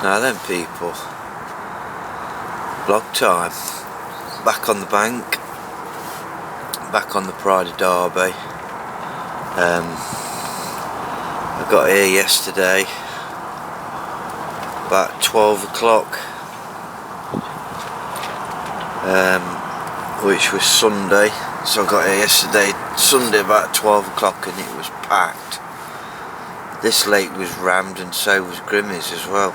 Now then people, long time, back on the bank, back on the Pride of Derby. I got here yesterday about 12 o'clock, which was Sunday, so I got here yesterday Sunday about 12 o'clock and it was packed. This lake was rammed and so was Grimmy's as well.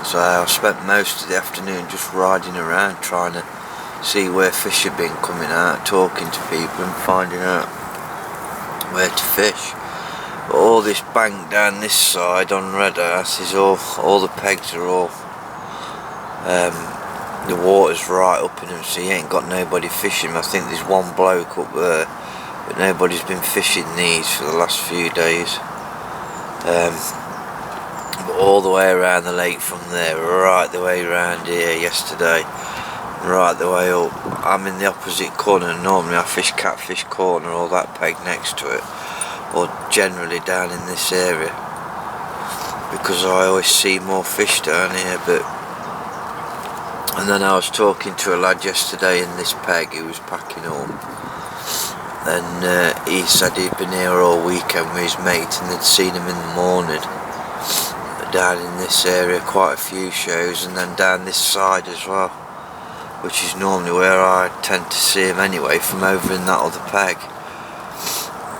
So I spent most of the afternoon just riding around trying to see where fish had been coming out, talking to people and finding out where to fish. But all this bank down this side on Redhouse is all the pegs are all, the water's right up in them, so you ain't got nobody fishing. I think there's one bloke up there, but nobody's been fishing these for the last few days. But all the way around the lake from there, right the way around here yesterday, right the way up. I'm in the opposite corner, and normally I fish catfish corner or that peg next to it, or generally down in this area, because I always see more fish down here. And then I was talking to a lad yesterday in this peg who was packing up, and he said he'd been here all weekend with his mate and they'd seen him in the morning down in this area, quite a few shows, and then down this side as well, which is normally where I tend to see him anyway, from over in that other peg.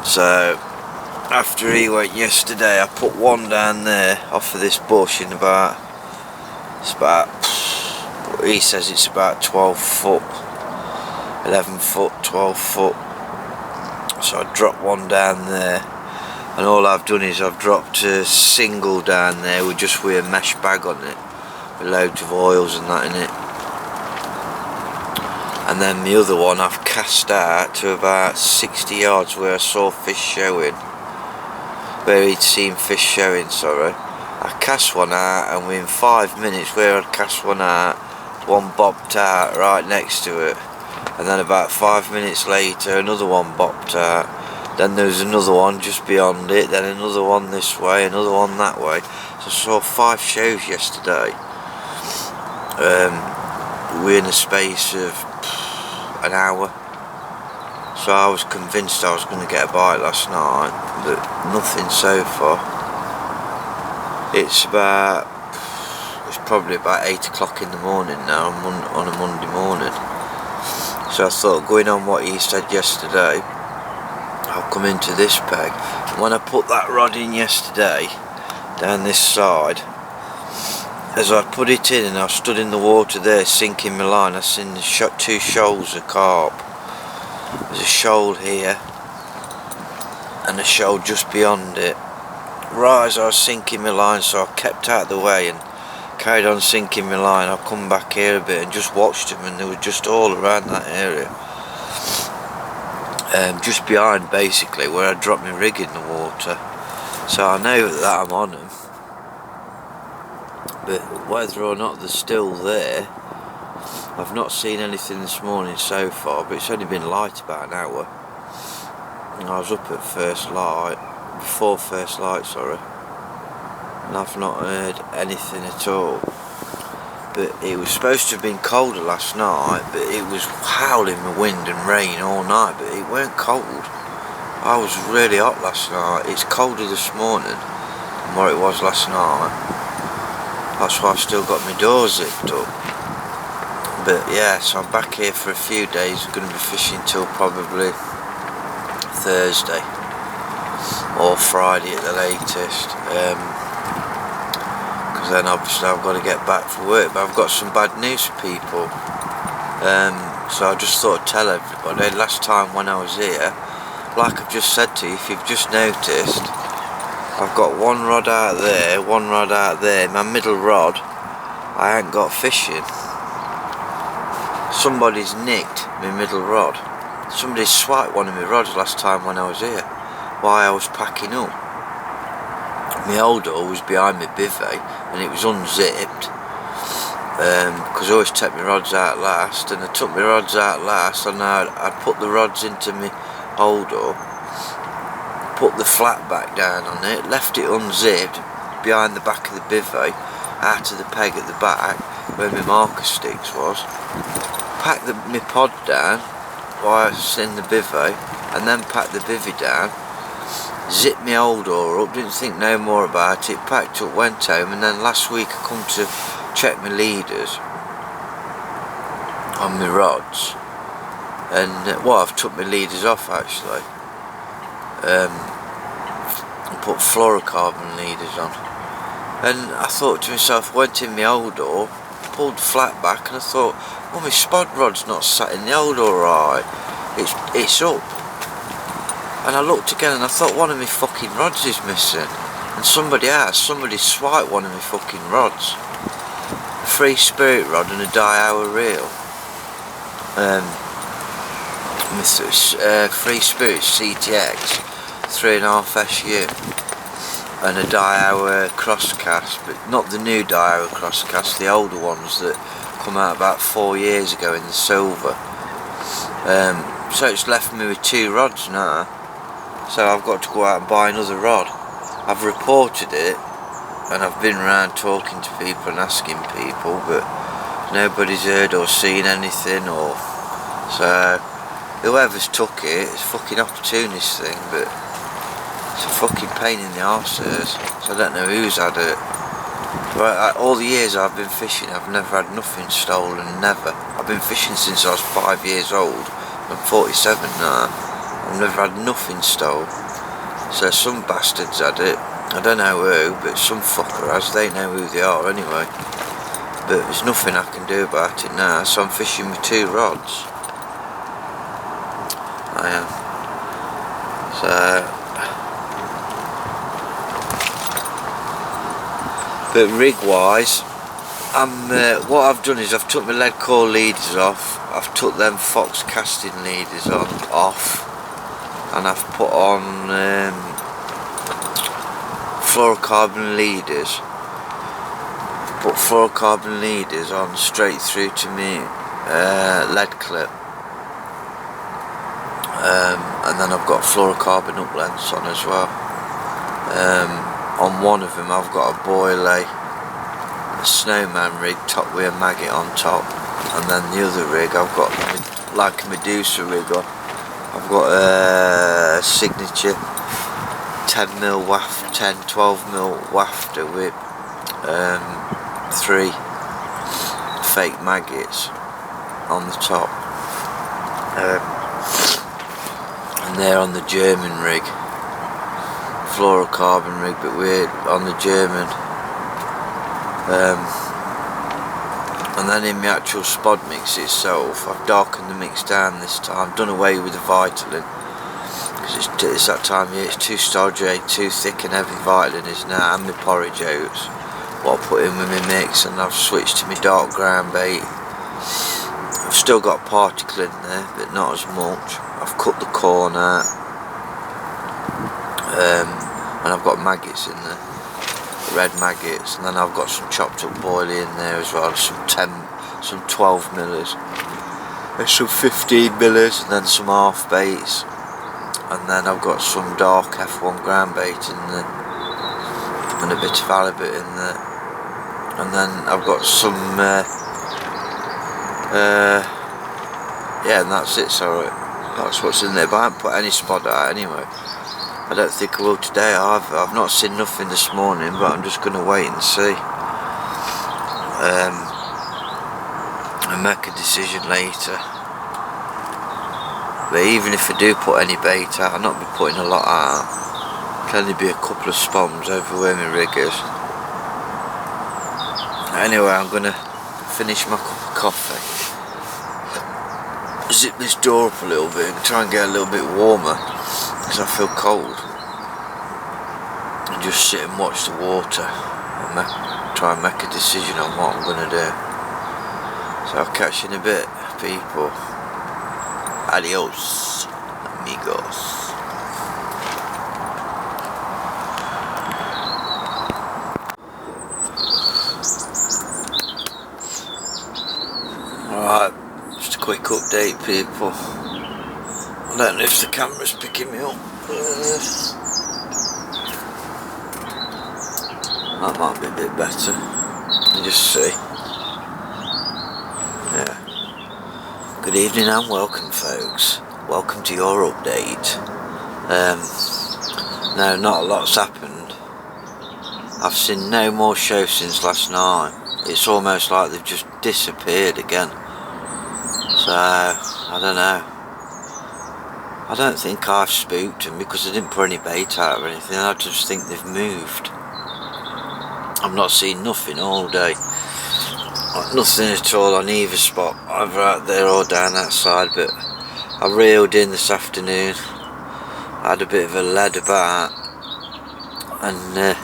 So after he went yesterday, I put one down there off of this bush in he says it's about 12 foot, 11 foot, 12 foot. So I dropped one down there, and all I've done is I've dropped a single down there with a mesh bag on it, with loads of oils and that in it. And then the other one I've cast out to about 60 yards where I saw fish showing, where he'd seen fish showing, sorry. I cast one out, and within 5 minutes where I'd cast one out, one bobbed out right next to it. And then about 5 minutes later another one bobbed out. Then there was another one just beyond it, then another one this way, another one that way. So I saw 5 shows yesterday, within a space of an hour. So I was convinced I was going to get a bite last night, but nothing so far. It's probably about 8 o'clock in the morning now, on a Monday morning. So I thought, going on what he said yesterday, I'll come into this peg. When I put that rod in yesterday, down this side, as I put it in and I stood in the water there sinking my line, I seen 2 shoals of carp. There's a shoal here and a shoal just beyond it. Right as I was sinking my line, so I kept out of the way and carried on sinking my line. I come back here a bit and just watched them, and they were just all around that area. Just behind basically where I dropped my rig in the water. So I know that I'm on them, but whether or not they're still there, I've not seen anything this morning so far, but it's only been light about an hour. And I was up at before first light, sorry, and I've not heard anything at all. But it was supposed to have been colder last night, but it was howling with wind and rain all night, but it weren't cold. I was really hot last night. It's colder this morning than what it was last night. That's why I've still got my doors zipped up. But yeah, so I'm back here for a few days. I'm going to be fishing till probably Thursday or Friday at the latest. Then obviously I've got to get back for work, but I've got some bad news for people. So I just thought I'd tell everybody. Last time when I was here, like I've just said to you, if you've just noticed, I've got one rod out there, one rod out there. My middle rod, I ain't got fishing. Somebody's nicked my middle rod. Somebody swiped one of my rods last time when I was here, while I was packing up. My old door was behind my bivvy and it was unzipped, because I always take my rods out last, and I took my rods out last, and I put the rods into my old door, put the flat back down on it, left it unzipped behind the back of the bivvy, out of the peg at the back where my marker sticks was, packed my pod down while I was in the bivvy, and then packed the bivvy down, zipped my old door up, didn't think no more about it, packed up, went home, and then last week I come to check my leaders on my rods, and I've took my leaders off actually, and put fluorocarbon leaders on, and I thought to myself, went in my old door, pulled the flat back, and I thought, well, my spod rod's not sat in the old door right, it's up. And I looked again and I thought one of my fucking rods is missing. And somebody swiped one of my fucking rods. A Free Spirit rod and a die-hour reel. Free Spirit CTX 3.5 SU. And a die-hour crosscast, but not the new die-hour crosscast, the older ones that come out about 4 years ago in the silver. So it's left me with 2 rods now. So I've got to go out and buy another rod. I've reported it, and I've been around talking to people and asking people, but nobody's heard or seen anything, or so whoever's took it, it's a fucking opportunist thing, but it's a fucking pain in the arse, so I don't know who's had it. But all the years I've been fishing, I've never had nothing stolen, never. I've been fishing since I was 5 years old. I'm 47 now. I've never had nothing stole. So some bastards had it. I don't know who, but some fucker has. They know who they are anyway. But there's nothing I can do about it now, so I'm fishing with 2 rods. I am. But rig wise, what I've done is I've took my lead core leaders off. I've took them Fox casting leaders off, and I've put on fluorocarbon leaders. Put fluorocarbon leaders on straight through to me lead clip, and then I've got fluorocarbon uplengths on as well. On one of them I've got a boilie, a snowman rig, top with a maggot on top, and then the other rig I've got like a Medusa rig on. I've got a signature 10mm waft, 12mm wafter with 3 fake maggots on the top, and they're on the German rig, fluorocarbon rig, but we're on the German. And then in the actual spod mix itself, I've darkened the mix down this time, done away with the Vitalin, because it's that time of year, it's too stodgy, too thick and heavy Vitalin is now, and my porridge oats, what I put in with my mix, and I've switched to my dark ground bait. I've still got particle in there, but not as much. I've cut the corn out, and I've got maggots in there, red maggots, and then I've got some chopped up boilie in there as well, some 12 millers, and some 15 millers, and then some half baits, and then I've got some dark F1 ground bait in there, and a bit of halibut in there, and then I've got some yeah, and that's it. So that's what's in there, but I haven't put any spod out anyway. I don't think I will today either. I've not seen nothing this morning, but I'm just going to wait and see, and make a decision later. But even if I do put any bait out, I'll not be putting a lot out. It'll only be a couple of spoms over where my rig is. Anyway, I'm going to finish my cup of coffee, zip this door up a little bit and try and get a little bit warmer, because I feel cold, and just sit and watch the water and try and make a decision on what I'm going to do. So I'll catch you in a bit, people. Adios, amigos. Alright, just a quick update, people. I don't know if the camera's picking me up. That might be a bit better. You just see. Yeah. Good evening and welcome, folks. Welcome to your update. No, not a lot's happened. I've seen no more shows since last night. It's almost like they've just disappeared again. So, I don't know. I don't think I've spooked them because I didn't put any bait out or anything. I just think they've moved. I've not seen nothing all day. Nothing at all on either spot, either out there or down that side, but I reeled in this afternoon. I had a bit of a lead about, and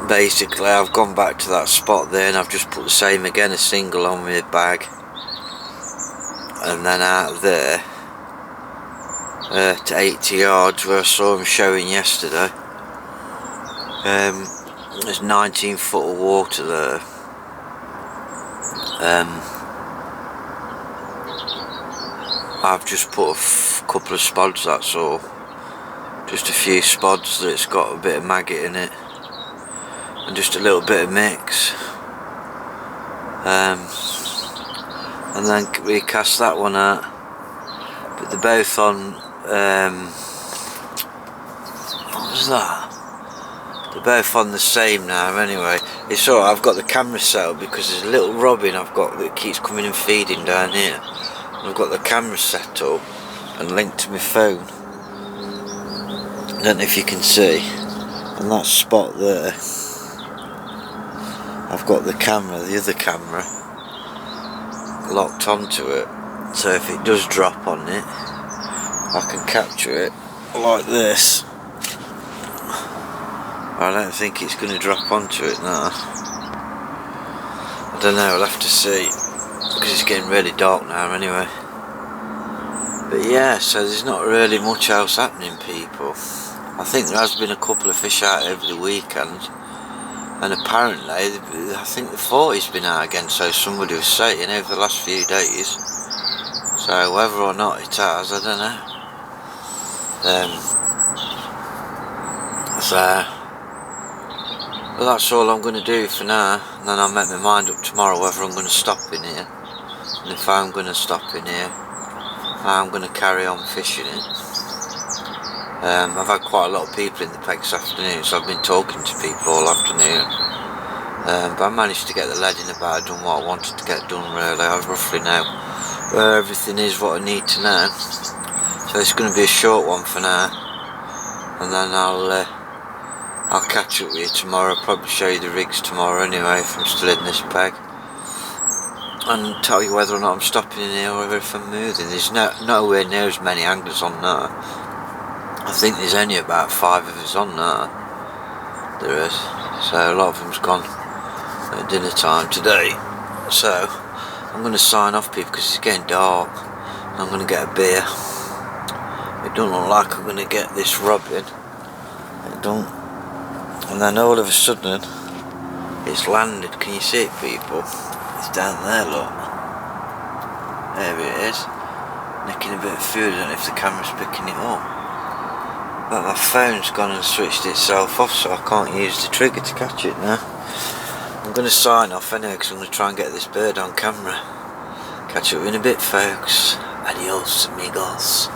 basically I've gone back to that spot there and I've just put the same again, a single on my bag, and then out there to 80 yards where I saw him showing yesterday. There's 19 foot of water there. I've just put a couple of spods, that's all. Just a few spods that's got a bit of maggot in it, and just a little bit of mix. And then we cast that one out. But they're both on. What was that? They're both on the same now. Anyway, it's alright. I've got the camera set up because there's a little robin I've got that keeps coming and feeding down here. I've got the camera set up and linked to my phone. I don't know if you can see. On that spot there, I've got the camera, the other camera, locked onto it. So if it does drop on it, I can capture it like this. I don't think it's going to drop onto it now. I don't know, I'll have to see. Because it's getting really dark now anyway. But yeah, so there's not really much else happening, people. I think there has been a couple of fish out over the weekend, and apparently I think the 40's been out again, so somebody was saying over the last few days. So whether or not it has, I don't know. Well, that's all I'm going to do for now, and then I'll make my mind up tomorrow whether I'm going to stop in here. And if I'm going to stop in here, I'm going to carry on fishing it. I've had quite a lot of people in the peg this afternoon, so I've been talking to people all afternoon. But I managed to get the leading about, done what I wanted to get done really. I roughly know where everything is, what I need to know. So it's going to be a short one for now, and then I'll catch up with you tomorrow. I'll probably show you the rigs tomorrow anyway, if I'm still in this peg, and tell you whether or not I'm stopping in here or if I'm moving. There's nowhere near as many anglers on there. I think there's only about 5 of us on there. There is. So a lot of them's gone at dinner time today. So I'm going to sign off, people, because it's getting dark. I'm going to get a beer. It don't look like I'm going to get this robin. It don't. And then all of a sudden, it's landed. Can you see it, people? It's down there, look. There it is. Nicking a bit of food. I don't know if the camera's picking it up. But my phone's gone and switched itself off, so I can't use the trigger to catch it now. I'm going to sign off anyway, because I'm going to try and get this bird on camera. Catch up in a bit, folks. Adios, amigos.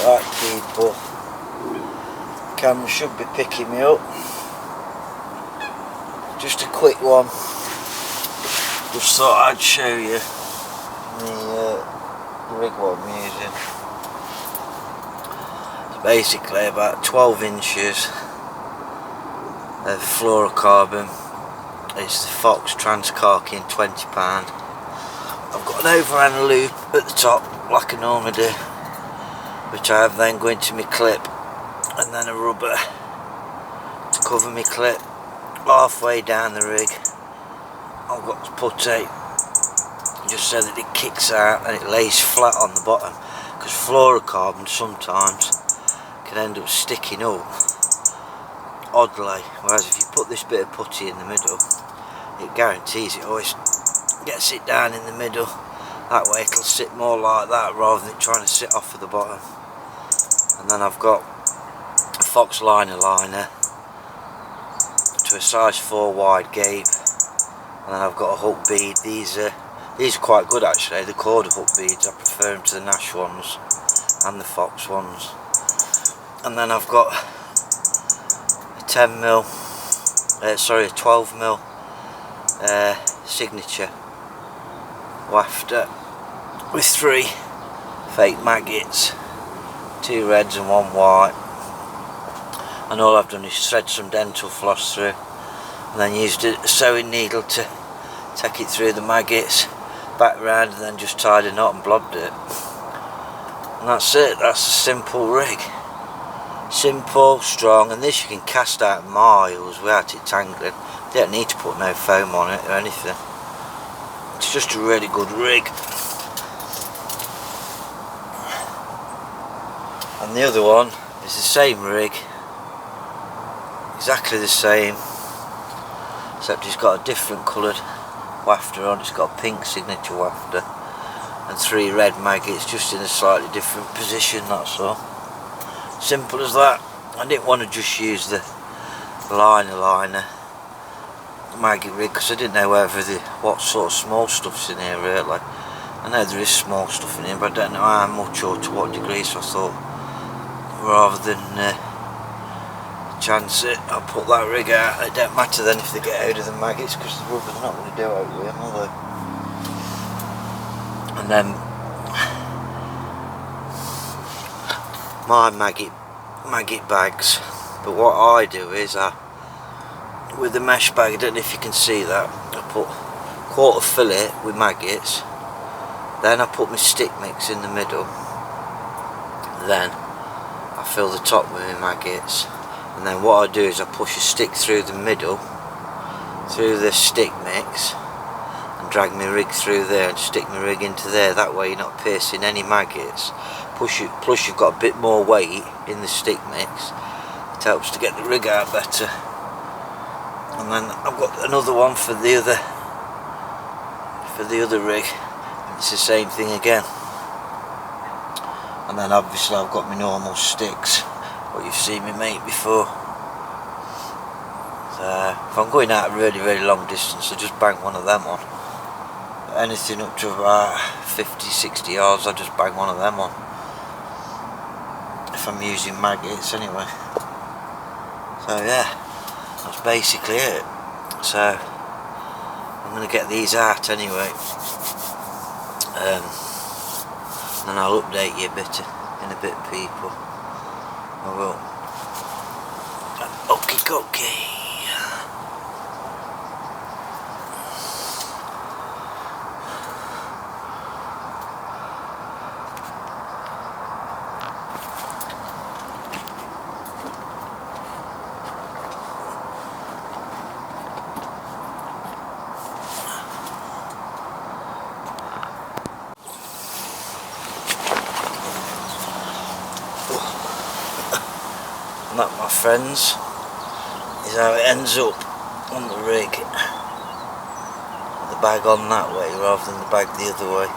Right, people, camera should be picking me up. Just a quick one. Just thought I'd show you the rig what I'm using. It's basically about 12 inches of fluorocarbon. It's the Fox Transcarking £20. I've got an overhand loop at the top like I normally do, which I have then going to my clip, and then a rubber to cover my clip halfway down the rig, I've got to putty just so that it kicks out and it lays flat on the bottom, because fluorocarbon sometimes can end up sticking up oddly, whereas if you put this bit of putty in the middle, it guarantees it always gets it down in the middle. That way it'll sit more like that rather than trying to sit off at the bottom. And then I've got a Fox liner to a size 4 wide gape, and then I've got a hook bead. These are quite good actually, the quarter hook beads. I prefer them to the Nash ones and the Fox ones. And then I've got a 12mm signature wafter with 3 fake maggots, 2 reds and 1 white, and all I've done is thread some dental floss through and then used a sewing needle to take it through the maggots, back round, and then just tied a knot and blobbed it. And that's it. That's a simple rig. Simple, strong, and this you can cast out miles without it tangling. You don't need to put no foam on it or anything. It's just a really good rig. And the other one is the same rig, exactly the same, except it's got a different coloured wafter on. It's got a pink signature wafter and 3 red maggots, just in a slightly different position, that's all. Simple as that. I didn't want to just use the liner maggot rig because I didn't know what sort of small stuff's in here really. I know there is small stuff in here, but I don't know how much or to what degree, so I thought rather than chance it, I'll put that rig out. It don't matter then if they get out of the maggots, because the rubber's not going to do it with them, are they? And then my maggot bags. But what I do is with the mesh bag, I don't know if you can see that, I put quarter fillet with maggots, then I put my stick mix in the middle, then I fill the top with my maggots, and then what I do is I push a stick through the middle, through the stick mix, and drag my rig through there and stick my rig into there. That way you're not piercing any maggots. Plus you've got a bit more weight in the stick mix. It helps to get the rig out better. And then I've got another one for the other rig, and it's the same thing again. And then obviously I've got my normal sticks, what you've seen me make before. So if I'm going out a really long distance, I just bank one of them on. Anything up to about 50-60 yards, I just bang one of them on, if I'm using maggots anyway. So yeah, that's basically it. So I'm going to get these out anyway, and then I'll update you in a bit, people. I will. Okie dokie. And that, my friends, is how it ends up on the rig. The bag on that way rather than the bag the other way.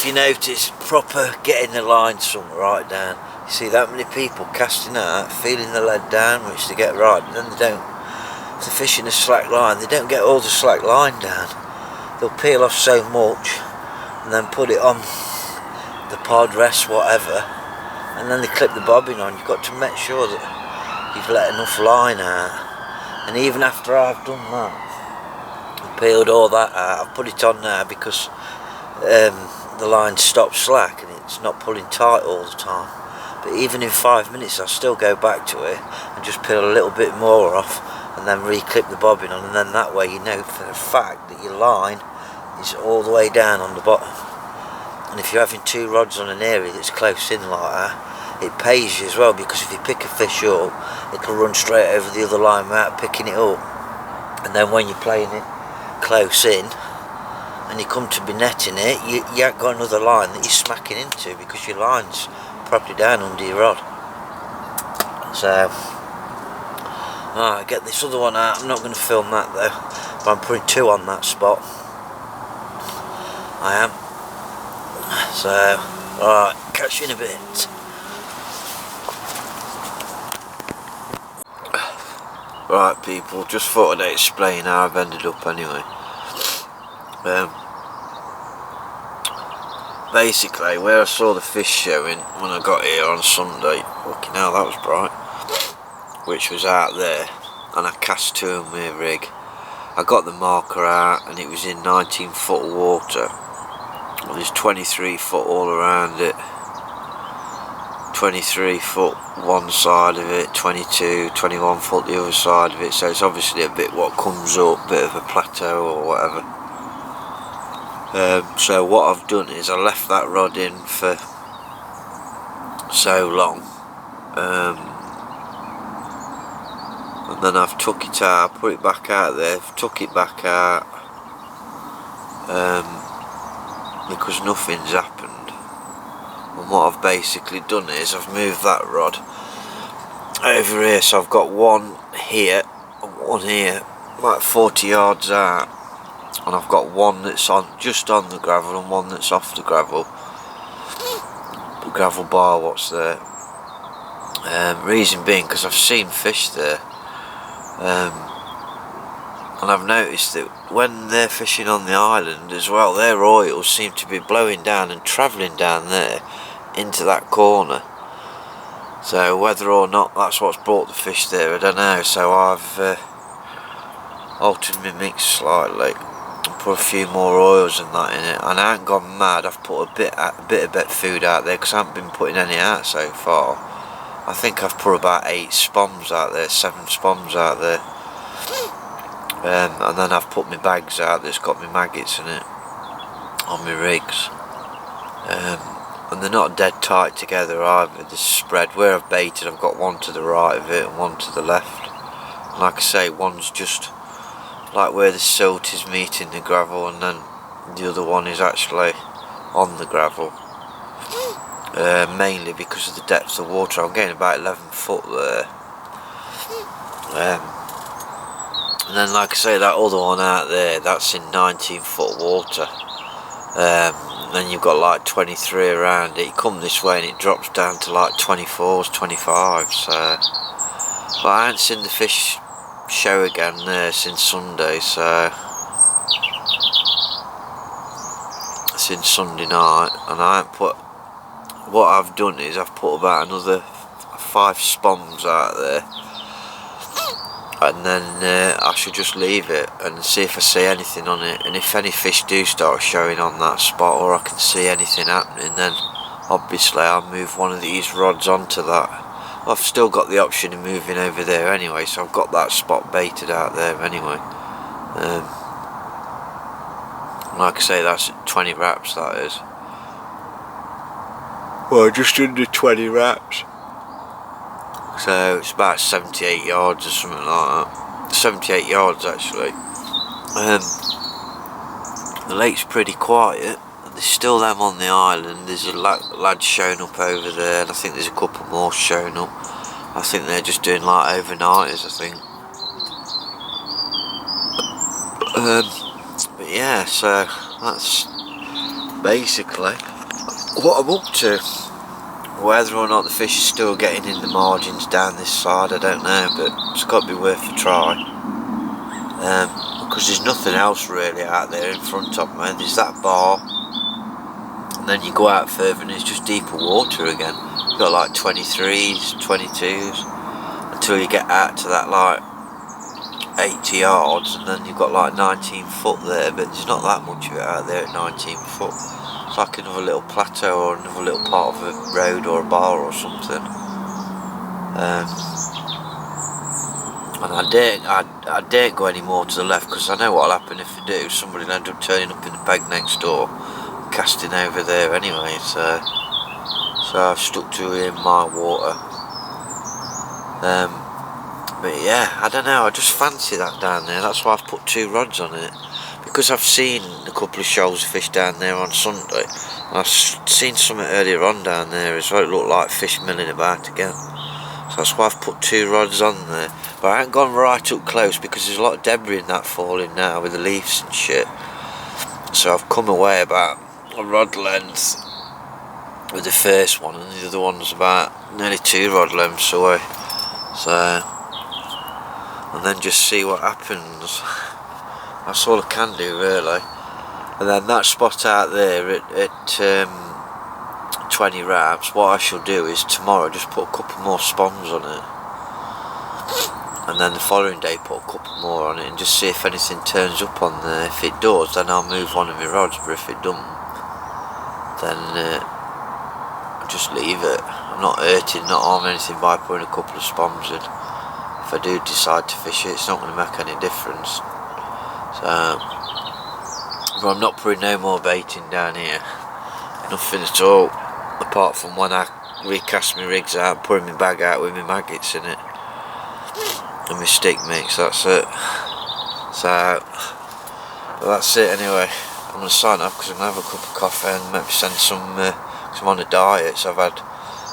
if you notice, proper getting the line sunk right down. You see that many people casting out, feeling the lead down, which they get right, and then they don't. If they're fishing a slack line, they don't get all the slack line down. They'll peel off so much and then put it on the pod rest, whatever, and then they clip the bobbin on. You've got to make sure that you've let enough line out. And even after I've done that, peeled all that out, I've put it on now because the line stops slack and it's not pulling tight all the time. But even in 5 minutes I'll still go back to it and just peel a little bit more off and then re-clip the bobbin on, and then that way you know for a fact that your line is all the way down on the bottom. And if you're having two rods on an area that's close in like that, it pays you as well, because if you pick a fish up, it'll run straight over the other line without picking it up. And then when you're playing it close in and you come to be netting it, you ain't got another line that you're smacking into because your line's properly down under your rod. So alright, get this other one out. I'm not going to film that though, but I'm putting two on that spot. I am. So alright, catch you in a bit. Right people, just thought I'd explain how I've ended up anyway. Basically, where I saw the fish showing when I got here on Sunday, fucking hell that was bright, which was out there, and I cast to them with a rig. I got the marker out and it was in 19 foot of water. There's 23 foot all around it, 23 foot one side of it, 22, 21 foot the other side of it, so it's obviously a bit what comes up, bit of a plateau or whatever. So what I've done is I left that rod in for so long, and then I've took it out, put it back out there, took it back out, because nothing's happened. And what I've basically done is I've moved that rod over here, so I've got one here and one here, like 40 yards out, and I've got one that's just on the gravel and one that's off the gravel bar what's there. Reason being because I've seen fish there, and I've noticed that when they're fishing on the island as well, their oils seem to be blowing down and travelling down there into that corner. So whether or not that's what's brought the fish there, I don't know. So I've altered my mix slightly and put a few more oils and that in it, and I ain't gone mad. I've put a bit of bet food out there because I haven't been putting any out so far. I think I've put about 8 spoms out there, 7 spoms out there, and then I've put my bags out that's got my maggots in it on my rigs, and they're not dead tight together either. They're spread. Where I've baited, I've got one to the right of it and one to the left. And like I say, one's just like where the silt is meeting the gravel, and then the other one is actually on the gravel, mainly because of the depth of water. I'm getting about 11 foot there, and then like I say, that other one out there, that's in 19 foot water, then you've got like 23 around it. You come this way and it drops down to like 24s, 25s, so, but I ain't seen the fish show again there since Sunday, so since Sunday night, and I ain't put, what I've done is I've put about another 5 spoms out there, and then I should just leave it and see if I see anything on it, and if any fish do start showing on that spot or I can see anything happening, then obviously I'll move one of these rods onto that. I've still got the option of moving over there anyway, so I've got that spot baited out there anyway. Like I say, that's 20 wraps, that is. Well, just under 20 wraps. So it's about 78 yards or something like that. 78 yards actually. The lake's pretty quiet. There's still them on the island. There's a lad showing up over there, and I think there's a couple more showing up. I think they're just doing like overnighters, I think. But yeah, so that's basically what I'm up to. Whether or not the fish is still getting in the margins down this side, I don't know, but it's got to be worth a try. Because there's nothing else really out there in front of me. There's that bar, and then you go out further and it's just deeper water again. You've got like 23s, 22s, until you get out to that like 80 yards, and then you've got like 19 foot there, but there's not that much of it out there at 19 foot. It's like another little plateau or another little part of a road or a bar or something. And I daren't go any more to the left, because I know what'll happen if I do. Somebody will end up turning up in the bag next door, casting over there anyway. So I've stuck to in my water. But yeah, I don't know, I just fancy that down there. That's why I've put 2 rods on it, because I've seen a couple of shoals of fish down there on Sunday, and I've seen something earlier on down there as well. It looked like fish milling about again. So that's why I've put 2 rods on there. But I ain't gone right up close, because there's a lot of debris in that falling now with the leaves and shit. So I've come away about a rod length with the first one, and the other one's about nearly 2 rod lengths away. So, and then just see what happens. That's all I can do really. And then that spot out there at 20 wraps, what I shall do is tomorrow just put a couple more spawns on it, and then the following day put a couple more on it, and just see if anything turns up on there. If it does, then I'll move one of my rods, but if it doesn't, then I'll just leave it. I'm not hurting, not harming anything by putting a couple of spawns in. If I do decide to fish it, it's not going to make any difference. So, but I'm not putting no more baiting down here. Nothing at all, apart from when I recast my rigs out, putting my bag out with my maggots in it and my stick mix. That's it. So, but that's it anyway. I'm going to sign off, because I'm going to have a cup of coffee and maybe send some, because I'm on a diet. So I've had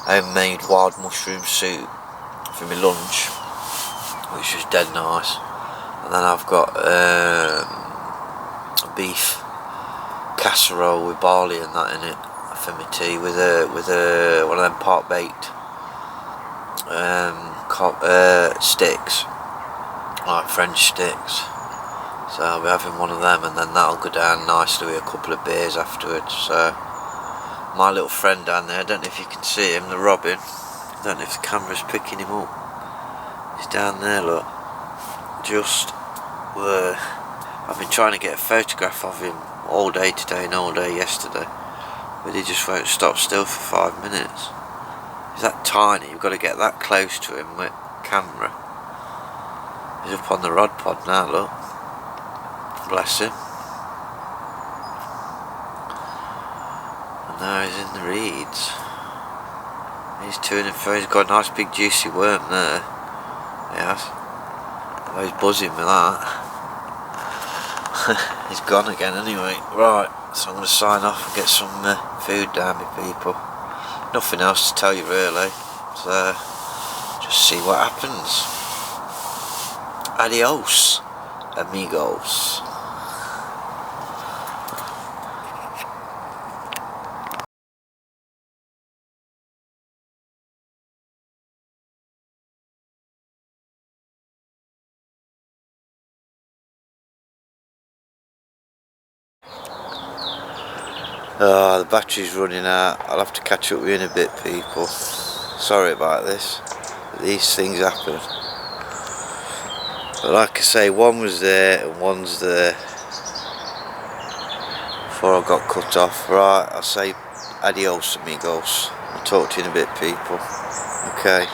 homemade wild mushroom soup for my lunch, which was dead nice, and then I've got a beef casserole with barley and that in it for my tea, with a one of them part baked sticks, like French sticks. So I'll be having one of them, and then that'll go down nicely with a couple of beers afterwards. So my little friend down there, I don't know if you can see him, the robin, I don't know if the camera's picking him up. He's down there, look, just there. I've been trying to get a photograph of him all day today and all day yesterday, but he just won't stop still for 5 minutes. He's that tiny, you've got to get that close to him with camera. He's up on the rod pod now, look. Bless him. And now he's in the reeds. He's to and fro. He's got a nice big juicy worm there. Yes. Oh, he's buzzing with that. He's gone again anyway. Right, so I'm going to sign off and get some food down me people. Nothing else to tell you really. So just see what happens. Adios, amigos. Oh, the battery's running out. I'll have to catch up with you in a bit, people. Sorry about this, but these things happen. But like I say, one was there and one's there before I got cut off. Right, I'll say adios amigos. I'll talk to you in a bit, people. Okay.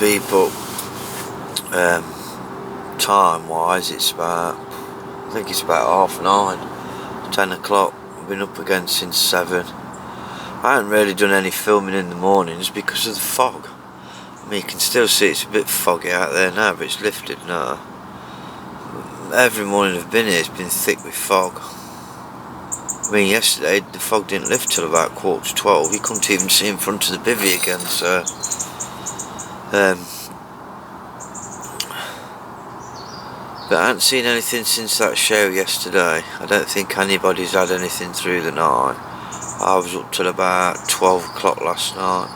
be, but time wise it's about, I think it's about 9:30, 10 o'clock. I've been up again since 7. I haven't really done any filming in the mornings because of the fog. I mean, you can still see it's a bit foggy out there now, but it's lifted now. Every morning I've been here it's been thick with fog. I mean, yesterday the fog didn't lift till about 11:45. You couldn't even see in front of the bivvy again, so but I haven't seen anything since that show yesterday. I don't think anybody's had anything through the night. I was up till about 12 o'clock last night.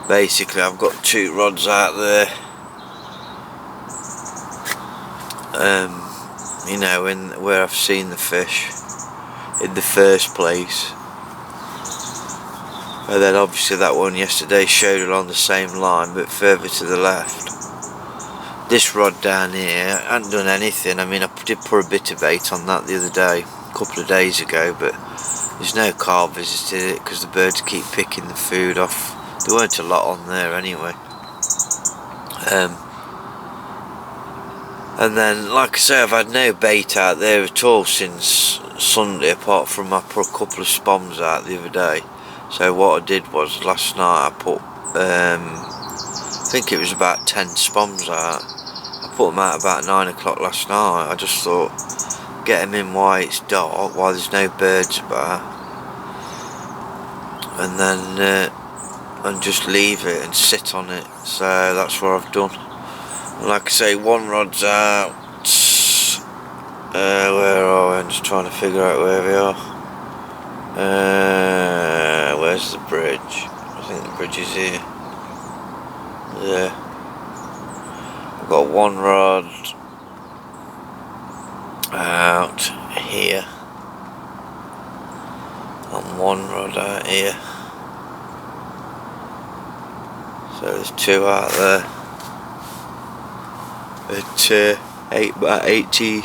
Basically I've got 2 rods out there. You know, where I've seen the fish in the first place. And then obviously that one yesterday showed along the same line but further to the left. This rod down here, I hadn't done anything. I mean, I did put a bit of bait on that the other day, a couple of days ago, but there's no carp visited it because the birds keep picking the food off. There weren't a lot on there anyway. And then, like I say, I've had no bait out there at all since Sunday, apart from I put a couple of spoms out the other day. So what I did was, last night I put, I think it was about 10 spoms out. I put them out about 9 o'clock last night. I just thought, get them in while it's dark, while there's no birds about, and then and just leave it and sit on it. So that's what I've done. Like I say, one rod's out. Where are we? I'm just trying to figure out where we are. Where's the bridge? I think the bridge is here. Yeah. I've got one rod out here. And one rod out here. So there's 2 out there. At about 80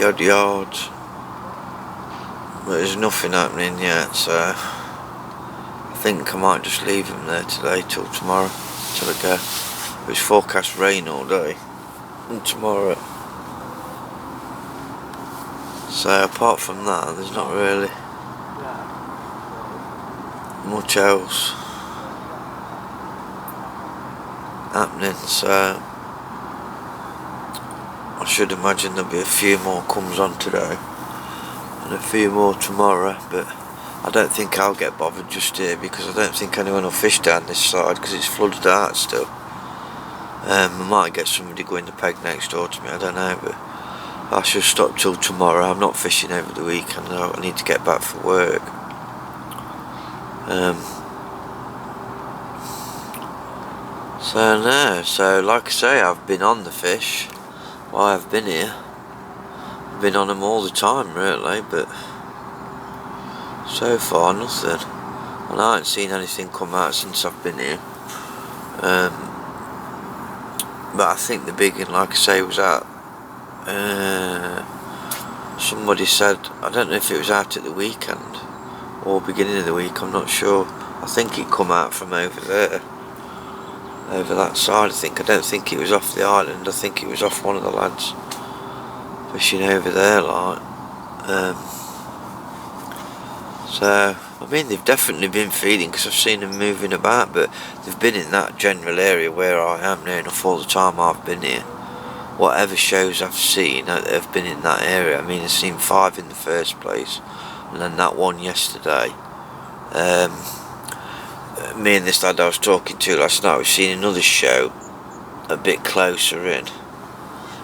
odd yards, but there's nothing happening yet, so I think I might just leave them there today till tomorrow, till I go. It's forecast rain all day and tomorrow, so apart from that there's not really much else happening, so I should imagine there'll be a few more comes on today and a few more tomorrow, but I don't think I'll get bothered just here because I don't think anyone will fish down this side because it's flooded out still. I might get somebody going the peg next door to me, I don't know, but I should stop till tomorrow. I'm not fishing over the weekend, I need to get back for work. So like I say, I've been on the fish while I've been here. I've been on them all the time really, but so far nothing. And I haven't seen anything come out since I've been here. But I think the big one, like I say, was out. Somebody said, I don't know if it was out at the weekend or beginning of the week, I'm not sure. I think it come out from over there. Over that side, I think. I don't think it was off the island. I think it was off one of the lads fishing over there, like. So, I mean, they've definitely been feeding because I've seen them moving about, but they've been in that general area where I am near enough all the time I've been here. Whatever shows I've seen, they've been in that area. I mean, I've seen 5 in the first place, and then that one yesterday. Me and this lad I was talking to last night, we've seen another show a bit closer in,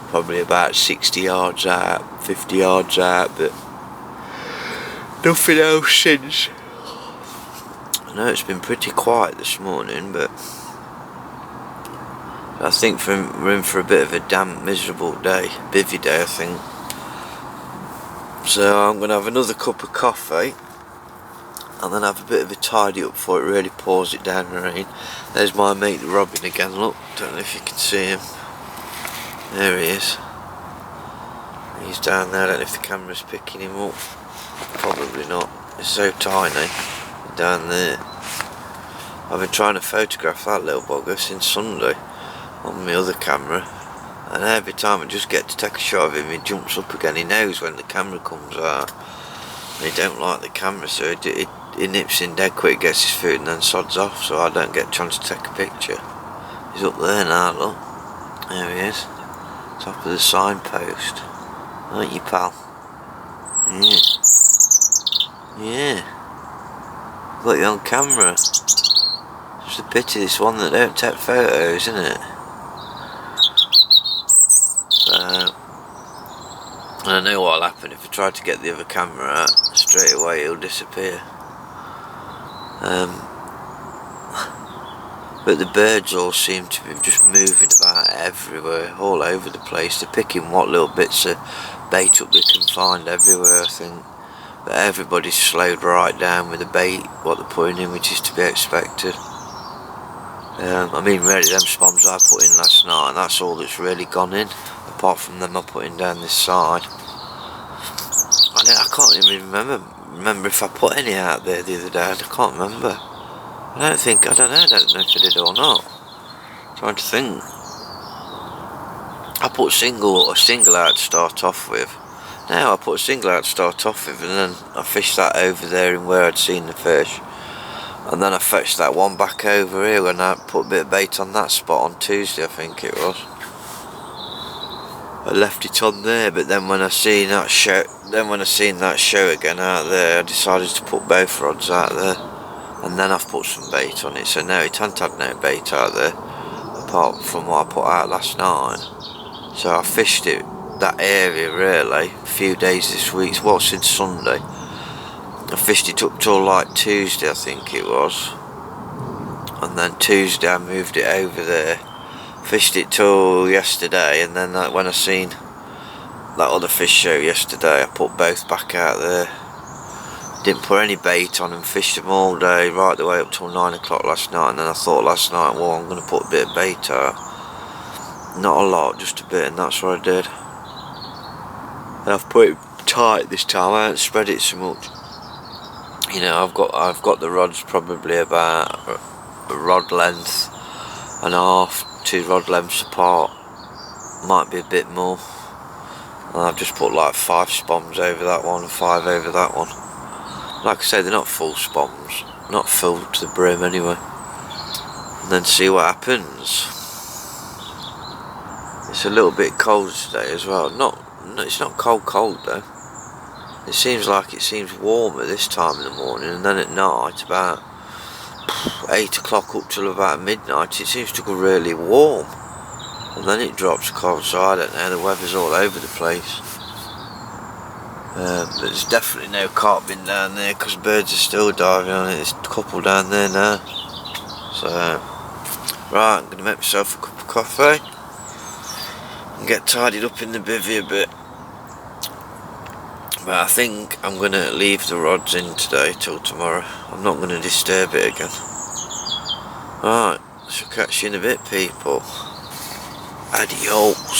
probably about 60 yards out, 50 yards out, but nothing else since. I know it's been pretty quiet this morning, but I think we're in for a bit of a damp, miserable day, bivvy day I think. So I'm going to have another cup of coffee and then have a bit of a tidy up before it really pours it down the rain. There's my mate Robin again, look, don't know if you can see him. There he is. He's down there, I don't know if the camera's picking him up. Probably not, it's so tiny. down there. I've been trying to photograph that little bugger since Sunday on my other camera, and every time I just get to take a shot of him, he jumps up again. He knows when the camera comes out, and he don't like the camera, so he nips in dead quick, gets his food, and then sods off, so I don't get a chance to take a picture. He's up there now, look. There he is, top of the signpost. Aren't you, pal? Yeah. Yeah. Got you on camera. It's a pity this one that don't take photos, isn't it? So, and I know what'll happen if I try to get the other camera out. Straight away he'll disappear. But the birds all seem to be just moving about everywhere, all over the place. They're picking what little bits of bait up they can find everywhere, I think. But everybody's slowed right down with the bait, what they're putting in, which is to be expected. I mean, really, them spombs I put in last night, and that's all that's really gone in, apart from them I put in down this side. I can't even remember if I put any out there the other day. I can't remember. I don't know if I did or not. I'm trying to think. I put a single out to start off with. Now I put a single out to start off with, and then I fished that over there in where I'd seen the fish. And then I fetched that one back over here, and I put a bit of bait on that spot on Tuesday, I think it was. I left it on there, but then when I seen that show again out there, I decided to put both rods out there. And then I've put some bait on it, so now it hasn't had no bait out there, apart from what I put out last night. So I fished it, that area really, a few days this week, since Sunday. I fished it up till like Tuesday, I think it was. And then Tuesday I moved it over there. Fished it till yesterday, and then when I seen that other fish show yesterday, I put both back out there. Didn't put any bait on and fished them all day, right the way up till 9 o'clock last night. And then I thought last night, well, I'm going to put a bit of bait out. Not a lot, just a bit, and that's what I did. And I've put it tight this time. I haven't spread it so much. You know, I've got the rods probably about a rod length and a half, 2 rod lengths apart. Might be a bit more. And I've just put like 5 spombs over that one and 5 over that one. Like I say, they're not full spombs, not filled to the brim anyway. And then see what happens. It's a little bit cold today as well. It's not cold though. It seems warmer this time in the morning, and then at night, about 8 o'clock up till about midnight, it seems to go really warm. And then it drops cold, so I don't know, the weather's all over the place. There's definitely no carp bin down there, because birds are still diving on it. There's a couple down there now. So, right, I'm going to make myself a cup of coffee and get tidied up in the bivvy a bit. But I think I'm going to leave the rods in today till tomorrow. I'm not going to disturb it again. Right, shall catch you in a bit, people. Adios.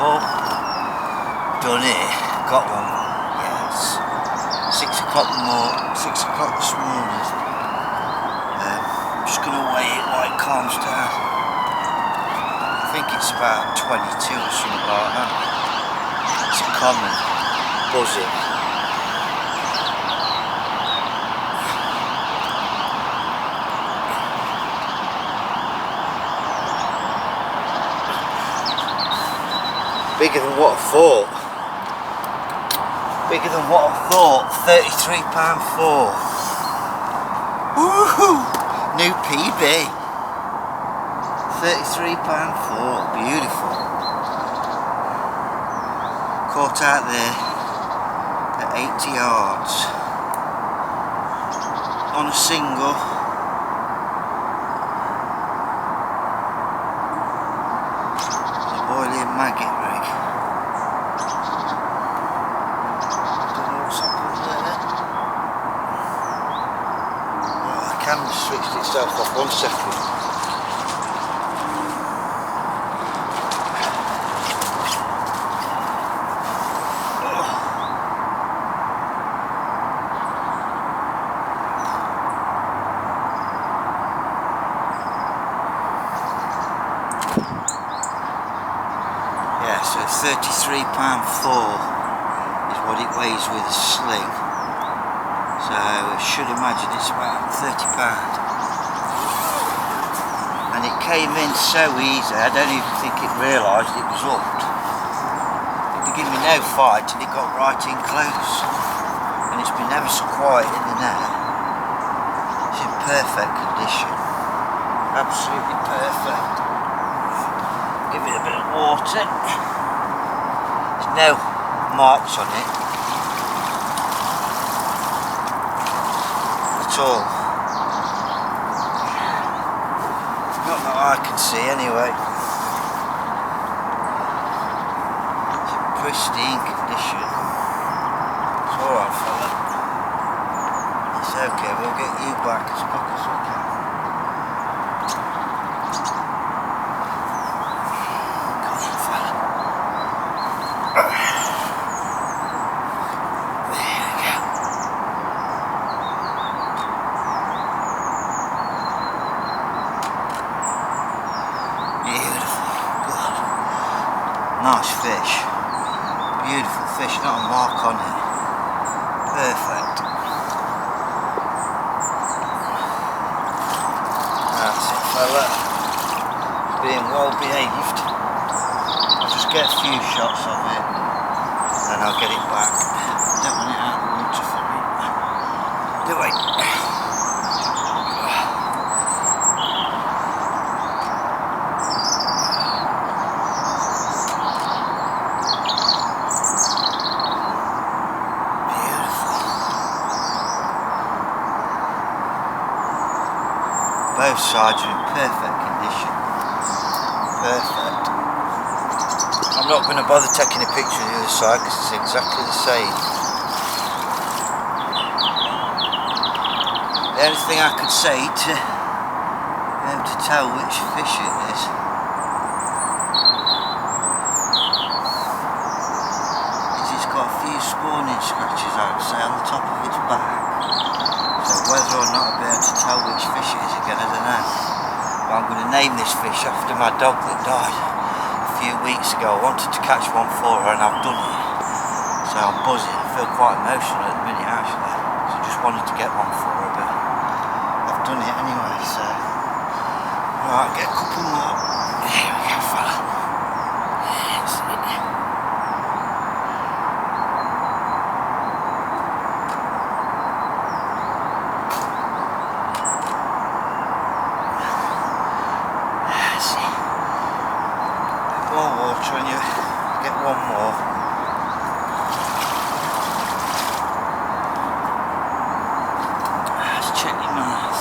Beautiful. Done it. Got one. Yes. 6 o'clock this morning. I'm just going to weigh it while it calms down. I think it's about 22 or something like that. It's a common buzzing. Bigger than what I thought. Bigger than what I thought. £33.4. Woohoo! New PB. £33.4. Beautiful. Caught out there at 80 yards. On a single. The boiling maggot rig. The camera switched itself off. 1 second. Yeah, so £33.4 is what it weighs with a sling. So I should imagine it's about £30. And it came in so easy, I don't even think it realised it was hooked. It gave me no fight till it got right in close. And it's been ever so quiet in the net. It's in perfect condition. Absolutely perfect. Give it a bit of water. There's no marks on it. All. Not that I can see anyway. It's in pristine condition. It's alright, fella. It's okay, we'll get you back as quick as we can. Come on, fella. Nice fish, beautiful fish, not a mark on it, perfect. That's it, fella, being well behaved. I'll just get a few shots of it, and then I'll get it back. Don't want it out of the water for me, do I? Both sides are in perfect condition. Perfect. I'm not going to bother taking a picture of the other side because it's exactly the same. The only thing I could say to be able to tell which fish it is it's got a few spawning scratches, I would say, on the top of its back. So whether or not I'll be able to tell which fish it is again, I don't know. But I'm going to name this fish after my dog that died a few weeks ago. I wanted to catch one for her and I've done it. So I'm buzzing. I feel quite emotional at the minute actually. So I just wanted to get one for her, but I've done it anyway. So right, get a couple more. Here we go, fella. That's it. More water and you get one more. Let's check your mouth.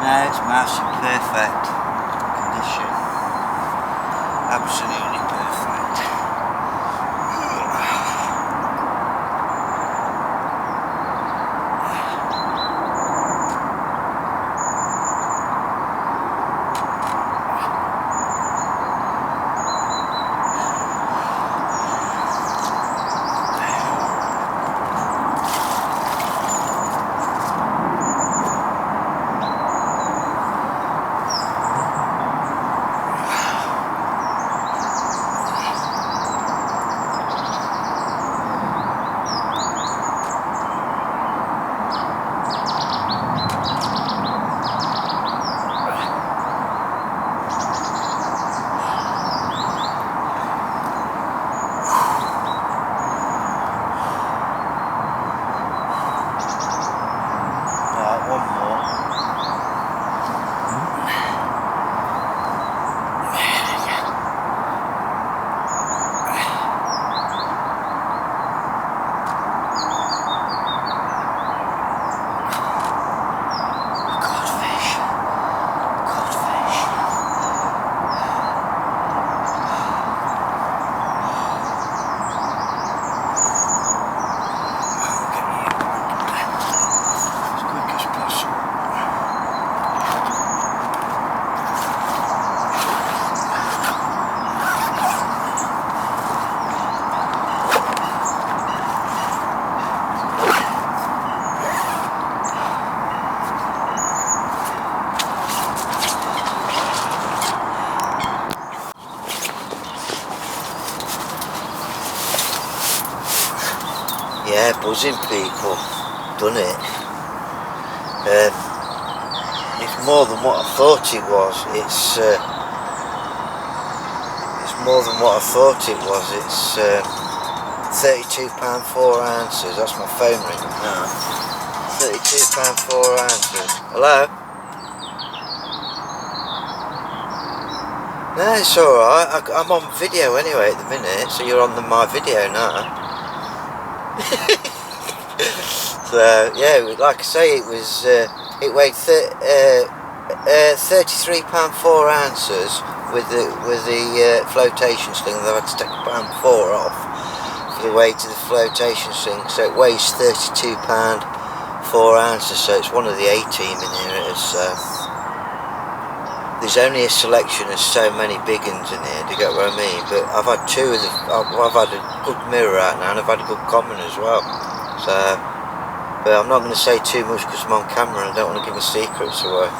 No, its mouth's in perfect condition. Absolutely perfect. Yeah, buzzing people. Done it. It's more than what I thought it was. It's more than what I thought it was. It's £32 4 ounces. That's my phone ringing now. £32 4 ounces. Hello? No, it's alright. I'm on video anyway at the minute, so you're on my video now. So yeah, like I say, it was it weighed £33 4 ounces with the flotation sling. That I had to take £1.4 off for the weight of the flotation sling, so it weighs £32 4 ounces. So it's one of the A team in here. It's there's only a selection of so many big uns in here. Do you get what I mean? But I've had two of the. I've had a good mirror out now, and I've had a good common as well. So, but I'm not going to say too much because I'm on camera and I don't want to give my secrets away.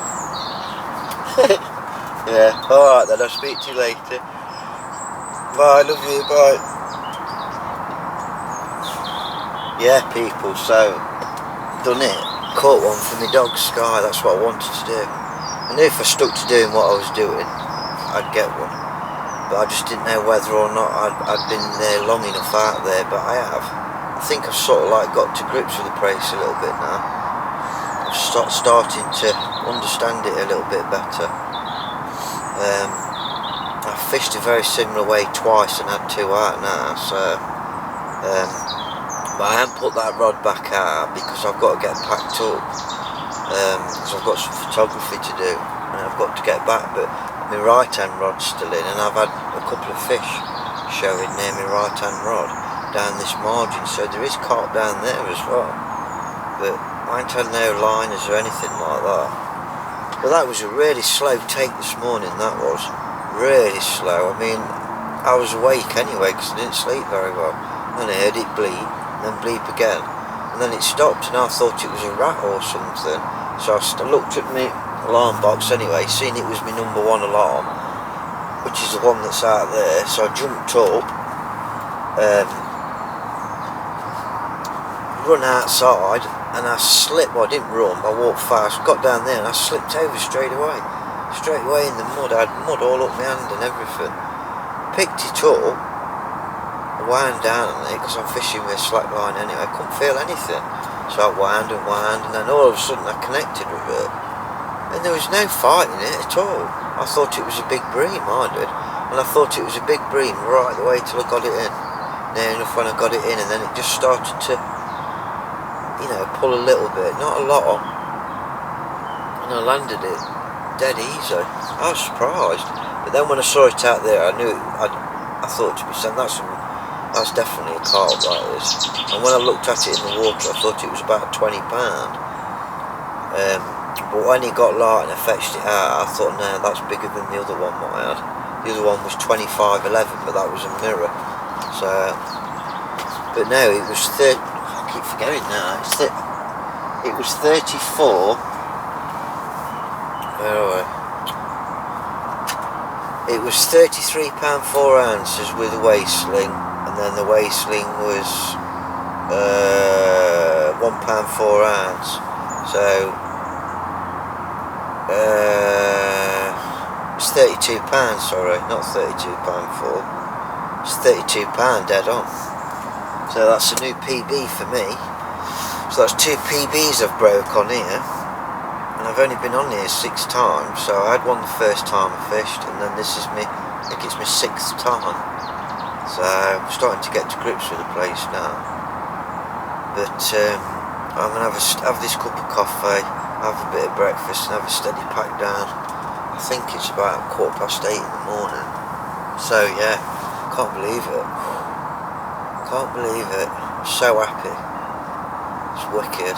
Yeah. All right then. I'll speak to you later. Bye. Love you. Bye. Yeah, people. So, done it. Caught one for my dog Sky. That's what I wanted to do. I knew if I stuck to doing what I was doing, I'd get one. But I just didn't know whether or not I'd been there long enough out there, but I have. I think I've sort of like got to grips with the place a little bit now. I'm starting to understand it a little bit better. I've fished a very similar way twice and had two out now, so... but I haven't put that rod back out because I've got to get packed up. Because I've got some photography to do and I've got to get back, but my right hand rod's still in, and I've had a couple of fish showing near my right hand rod down this margin, so there is carp down there as well, but I ain't had no liners or anything like that. But that was a really slow take this morning. That was really slow. I mean, I was awake anyway because I didn't sleep very well, and I heard it bleep and then bleep again, and then it stopped, and I thought it was a rat or something. So I looked at my alarm box anyway, seen it was my number 1 alarm, which is the one that's out there. So I jumped up, run outside, and I slipped. Well, I didn't run, I walked fast, got down there and I slipped over straight away in the mud. I had mud all up my hand and everything. Picked it up, wound down on it because I'm fishing with a slack line anyway. I couldn't feel anything. So I wound, and then all of a sudden I connected with it, and there was no fight in it at all. I thought it was a big bream, I did, and I thought it was a big bream right the way till I got it in. Near enough when I got it in, and then it just started to, you know, pull a little bit, not a lot, and I landed it dead easy. I was surprised, but then when I saw it out there, I knew I thought to myself, that's definitely a carp, that is. And when I looked at it in the water, I thought it was about £20. But when it got light and I fetched it out, I thought, no, that's bigger than the other one what I had. The other one was 25.11, but that was a mirror. So, but no, it was I keep forgetting now. It was 34. Where are we? It was £33 4 ounces with a waist sling. And then the waist sling was £1 4 ounce. So it's £32, sorry, not £32 4. It's £32 dead on. So that's a new PB for me. So that's 2 PBs I've broke on here. And I've only been on here 6 times. So I had one the first time I fished, and then this is I think it's my 6th time. So I'm starting to get to grips with the place now. But I'm going to have this cup of coffee, have a bit of breakfast and have a steady pack down. I think it's about 8:15 in the morning. So yeah, can't believe it. Can't believe it. I'm so happy. It's wicked.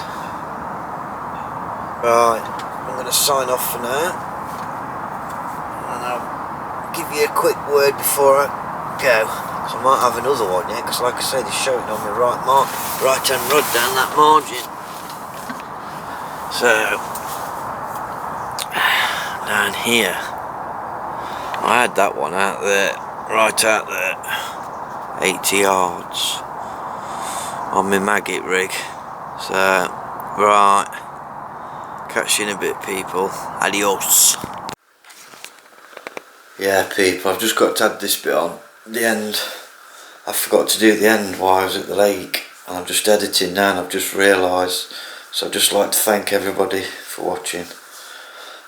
Right, I'm going to sign off for now. And I'll give you a quick word before I go. So I might have another one, yeah, because like I say, they're showing on my right hand rod down that margin. So, down here, I had that one out there, right out there, 80 yards. on my maggot rig. So, right, catch you in a bit, people. Adios. Yeah, people, I've just got to add this bit on the end. I forgot to do the end while I was at the lake, and I'm just editing now and I've just realised. So I'd just like to thank everybody for watching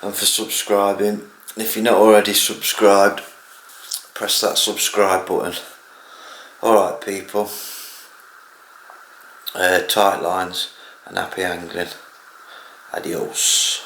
and for subscribing. And if you're not already subscribed, press that subscribe button. Alright, people, tight lines and happy angling. Adios.